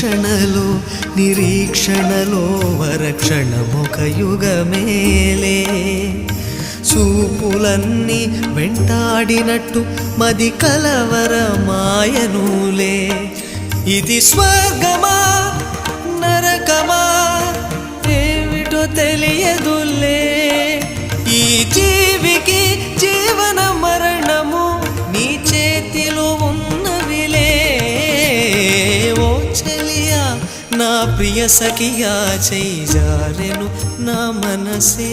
వీక్షణలో నిరీక్షణలో వరక్షణమొక యుగమేలే చూపులన్నీ వెంటాడినట్టు మది కలవరమాయనులే ఇది స్వర్గమా నరకమా ఏమిటో తెలియదులే ఈ జీవికి జీవన మరణము నీ చేతిలో ఉన్నవిలే ఓ చెలియా నా ప్రియ సఖియా చేయి జారెను నా మనసే